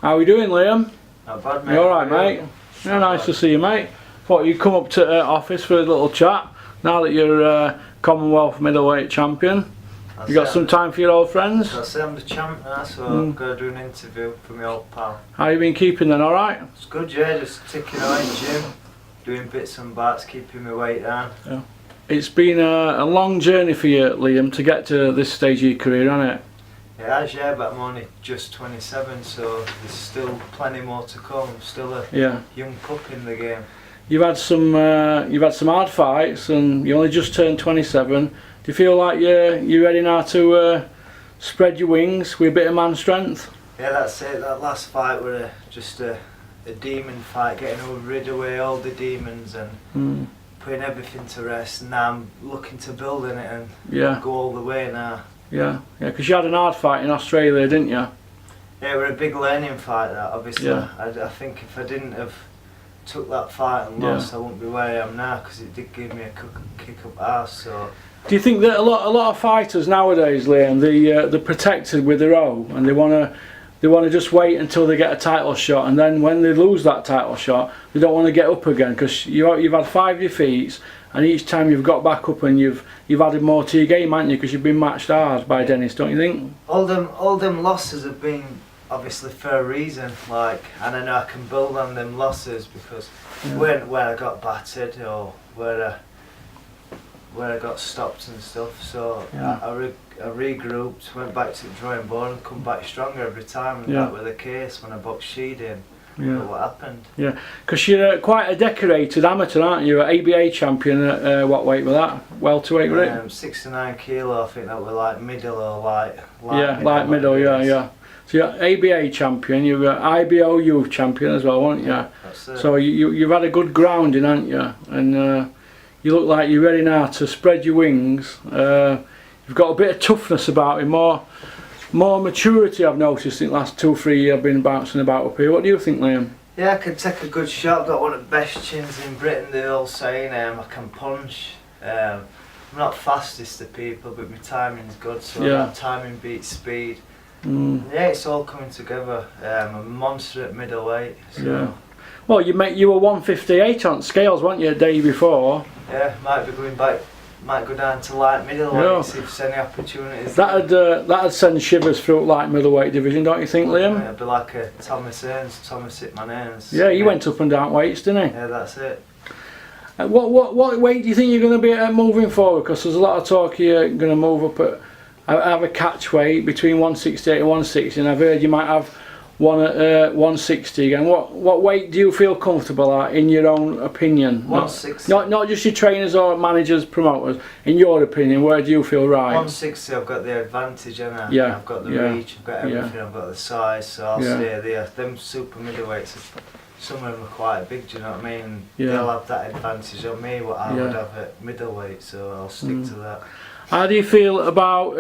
How are we doing, Liam? Not bad, mate. You alright, mate? Yeah, nice to see you, mate. Thought you'd come up to office for a little chat, now that you're Commonwealth Middleweight Champion. You got some time for your old friends? I say I'm the champ now, so I've got to do an interview for my old pal. How you been keeping then, alright? It's good, yeah, just ticking away in the gym, doing bits and bats, keeping my weight down. Yeah. It's been a long journey for you, Liam, to get to this stage of your career, hasn't it? It has, yeah, but I'm only just 27, so there's still plenty more to come. I'm still a young pup in the game. You've had some hard fights, and you only just turned 27. Do you feel like you're ready now to spread your wings with a bit of man strength? Yeah, that's it. That last fight was just a demon fight, getting rid away all the demons and putting everything to rest. And now I'm looking to build on it and go all the way now. Yeah, because you had an hard fight in Australia, didn't you? Yeah, it was a big learning fight, that, obviously. Yeah. I think if I didn't have took that fight and lost, I wouldn't be where I am now, because it did give me a kick up arse. So. Do you think that a lot of fighters nowadays, Liam, they're protected with their own, and they want to just wait until they get a title shot, and then when they lose that title shot, they don't want to get up again, because you've had 5 defeats, and each time you've got back up and you've added more to your game, haven't you? Because you've been matched hard by Dennis, don't you think? All them losses have been obviously for a reason, like, and I know I can build on them losses because where I got battered or where I got stopped and stuff. So I regrouped, went back to the drawing board and come back stronger every time, and that was the case when I boxed Sheed in. But what happened? Yeah, because you're quite a decorated amateur, aren't you? An ABA champion at what weight was that? Welterweight, right? 69 kilo, I think that was like middle or light light middle, yeah. So you're ABA champion, you were IBO youth champion as well, weren't you? Yeah, that's it. So you've had a good grounding, haven't you? And you look like you're ready now to spread your wings. You've got a bit of toughness about you, more maturity I've noticed in the last 2 or 3 years I've been bouncing about up here. What do you think, Liam? Yeah, I can take a good shot. I've got one of the best chins in Britain, they're all saying. I can punch. I'm not fastest to people, but my timing's good, so that timing beats speed. Yeah, it's all coming together. I'm a monster at middleweight. So. Well, you were 158 on scales, weren't you, a day before? Yeah, might be going back. Might go down to light middleweight, see if there's any opportunities. That'd send shivers through light middleweight division, don't you think, Liam? It'd be like a Thomas Hitman Ernst. Yeah, he went up and down weights, didn't he? Yeah, that's it. What weight do you think you're going to be at moving forward? Because there's a lot of talk you're going to move up at. Have a catch weight between 168 and 160, and I've heard you might have one at 160 again. What weight do you feel comfortable at, in your own opinion? 160. Not just your trainers or managers, promoters. In your opinion, where do you feel right? 160, I've got the advantage, and I've got the reach, I've got everything, I've got the size, so I'll stay there. Them super middleweights, some of them are quite big, do you know what I mean? They'll have that advantage on me, what I would have at middleweight, so I'll stick to that. How do you feel about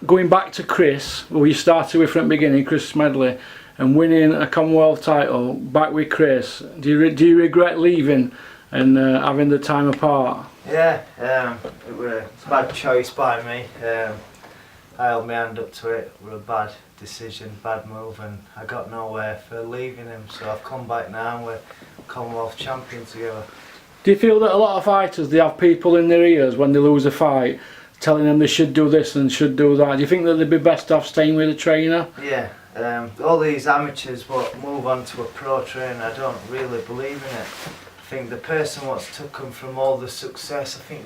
going back to Chris, who you started with from the beginning, Chris Smedley, and winning a Commonwealth title back with Chris? Do you regret leaving and having the time apart? Yeah, it was a bad choice by me. I held my hand up to it. It was a bad decision, bad move, and I got nowhere for leaving him. So I've come back now and we're Commonwealth champion together. Do you feel that a lot of fighters, they have people in their ears when they lose a fight, telling them they should do this and should do that? Do you think that they'd be best off staying with a trainer? Yeah, all these amateurs what move on to a pro trainer, I don't really believe in it. I think the person what's took them from all the success, I think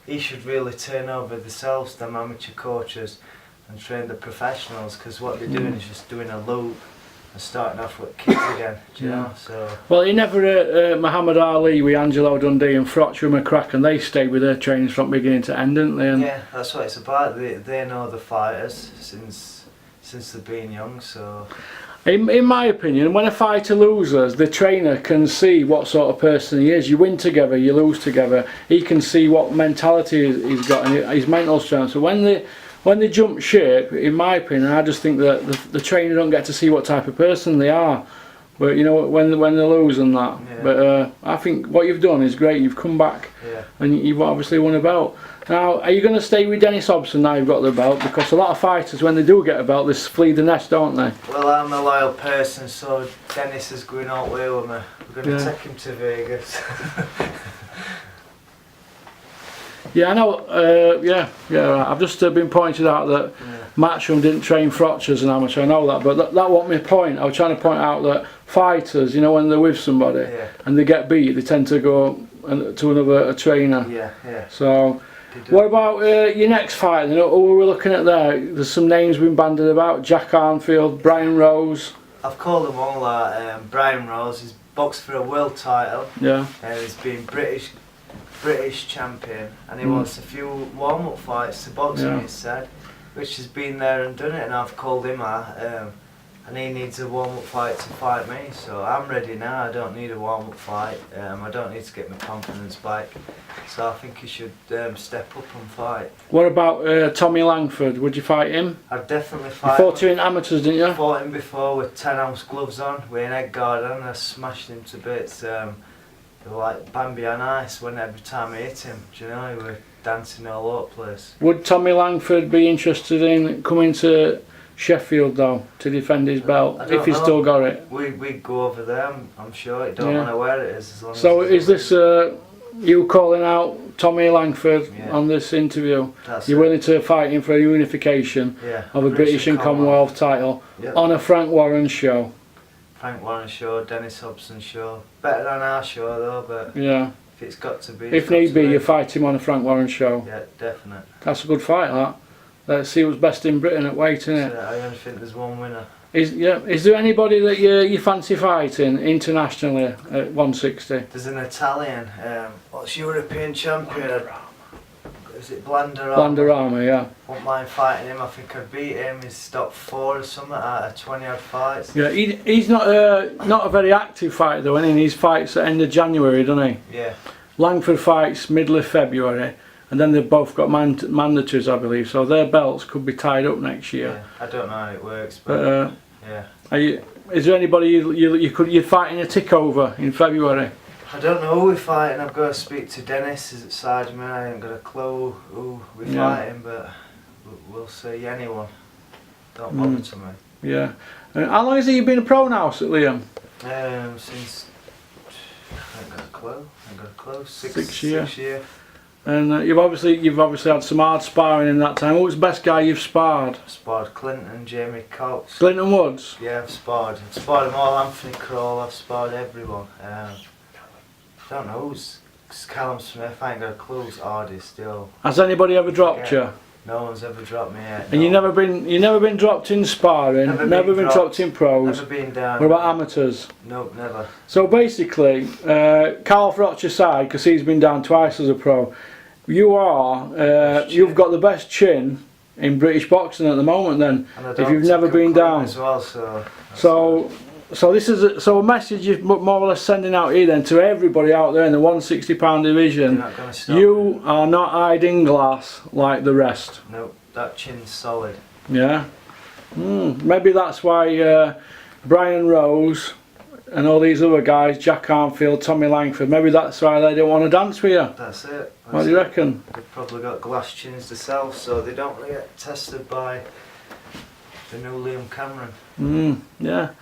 he should really turn over themselves, them amateur coaches, and train the professionals, because what they're doing is just doing a loop and starting off with kids again, do you know? So. Well, he never Muhammad Ali with Angelo Dundee and Frotcher McCracken, they stayed with their trainers from beginning to end, didn't they? And yeah, that's what it's about. They know the fighters since they've been young, so. In my opinion, when a fighter loses, the trainer can see what sort of person he is. You win together, you lose together. He can see what mentality he's got and his mental strength. So when they jump ship, in my opinion, I just think that the trainer don't get to see what type of person they are. But you know when they lose and that. Yeah. But I think what you've done is great. You've come back, Yeah. and you've obviously won a belt. Now, are you going to stay with Dennis Hobson now you've got the belt? Because a lot of fighters, when they do get a belt, they flee the nest, don't they? Well, I'm a loyal person, so Dennis is going out with me. We're going to Yeah. take him to Vegas. Yeah, I know. Yeah. I've just been pointed out that Matchroom didn't train Frotch as an amateur. I know that, but that wasn't my point. I was trying to point out that fighters, you know, when they're with somebody Yeah. and they get beat, they tend to go to another trainer. Yeah. So, what about your next fight? You know, who we're looking at there? There's some names been bandied about: Jack Arnfield, Brian Rose. I've called them all that. Brian Rose, he's boxed for a world title. Yeah. He's been British champion, and he wants a few warm-up fights to box me, he said, which has been there and done it, and I've called him out, and he needs a warm-up fight to fight me, so I'm ready now. I don't need a warm-up fight. I don't need to get my confidence back, so I think he should step up and fight. What about Tommy Langford? Would you fight him? I'd definitely You fight fought him. him in amateurs, didn't you? I fought him before with 10-ounce gloves on, with an egg guard on, and I smashed him to bits. They were like Bambi on ice when every time I hit him, do you know, he was dancing all over the place. Would Tommy Langford be interested in coming to Sheffield though to defend his belt if he's still got it? We'd go over there, I'm sure. It don't matter where it is, as long So as is this you calling out Tommy Langford on this interview? That's You're it. willing to fight him for a unification of a British and Commonwealth title on a Frank Warren show? Frank Warren show, Dennis Hobson show. Better than our show though, but Yeah. if it's got to be. If need be, you fight him on a Frank Warren show. Yeah, definite. That's a good fight, that. Let's see who's best in Britain at weight, innit? So I only think there's one winner. Is there anybody that you fancy fighting internationally at 160? There's an Italian, what's European champion? Is it Blanderama? Blanderama, yeah. Won't mind fighting him. I think I'd beat him. He's top 4 or something out of 20 odd fights. Yeah, he's not a very active fighter though, isn't he? He fights at the end of January, doesn't he? Yeah. Langford fights middle of February, and then they've both got mandatories, I believe, so their belts could be tied up next year. Yeah. I don't know how it works, but yeah. Is there anybody you'd fight in a tick-over in February? I don't know who we're fighting. I've got to speak to Dennis. He's beside me. I ain't got a clue who we're fighting, but we'll see. Anyone. Don't bother to me. Yeah. How long has he been a pro now, Liam? Since I ain't got a clue. 6 years. years. And you've obviously had some hard sparring in that time. Who's the best guy you've sparred? I've sparred Clinton, Jamie Cox. Clinton Woods? Yeah, I've sparred them all. Anthony Kroll, I've sparred everyone. Don't know who's Callum Smith. I ain't got a clue. Who's Hardy still. Has anybody ever dropped you? No one's ever dropped me yet. And you've never been dropped in sparring, never been dropped in pros. Never been down. What about amateurs? Nope, never. So basically, Carl Frotch aside, because he's been down twice as a pro, you've got the best chin in British boxing at the moment. Then, if you've never been down, as well, so this is a message you're more or less sending out here then to everybody out there in the 160-pound division. You are not hiding glass like the rest. Nope, that chin's solid. Yeah. Maybe that's why Brian Rose and all these other guys, Jack Arnfield, Tommy Langford, maybe that's why they don't want to dance with you. That's it. What do you reckon? They've probably got glass chins themselves, so they don't really get tested by the new Liam Cameron. Yeah.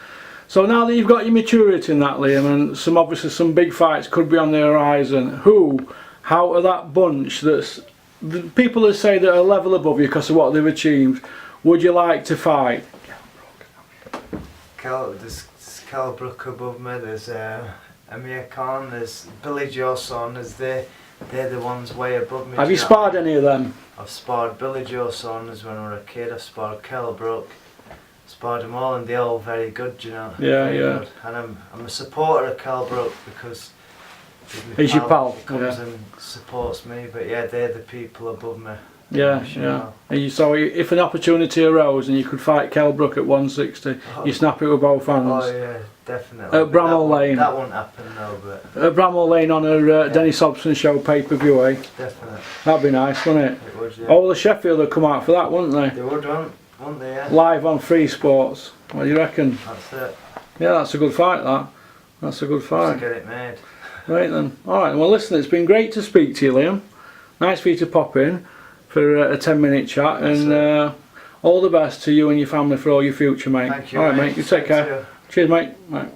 So now that you've got your maturity in that, Liam, and obviously some big fights could be on the horizon, who out of that bunch that's the people that say that are a level above you because of what they've achieved, would you like to fight? There's Cal Brook above me, there's Amir Khan, there's Billy Joe Son, they're the ones way above me. Have you sparred any of them? I've sparred Billy Joe Saunders when I was a kid. I've sparred Kell Brook. Sparred them all, and they're all very good, you know. Yeah. Good. And I'm a supporter of Kell Brook because he's your pal. He comes and supports me. But yeah, they're the people above me. Yeah. So if an opportunity arose and you could fight Kell Brook at 160, you snap it with both hands. Oh yeah, definitely. At Bramall Lane. That won't happen though, but. At Bramall Lane on a Dennis Hobson show pay-per-view, eh? Definitely. That'd be nice, wouldn't it? It would, yeah. All the Sheffield would come out for that, wouldn't they? They would, wouldn't they? Yeah. Live on Free Sports. What do you reckon? That's it. Yeah, that's a good fight. That's a good To fight. get it made. Right then. All right. Well, listen, it's been great to speak to you, Liam. Nice for you to pop in for a 10-minute chat, and all the best to you and your family for all your future, mate. Thank you. All right, mate. You take Thank care. you. Cheers, mate. Right.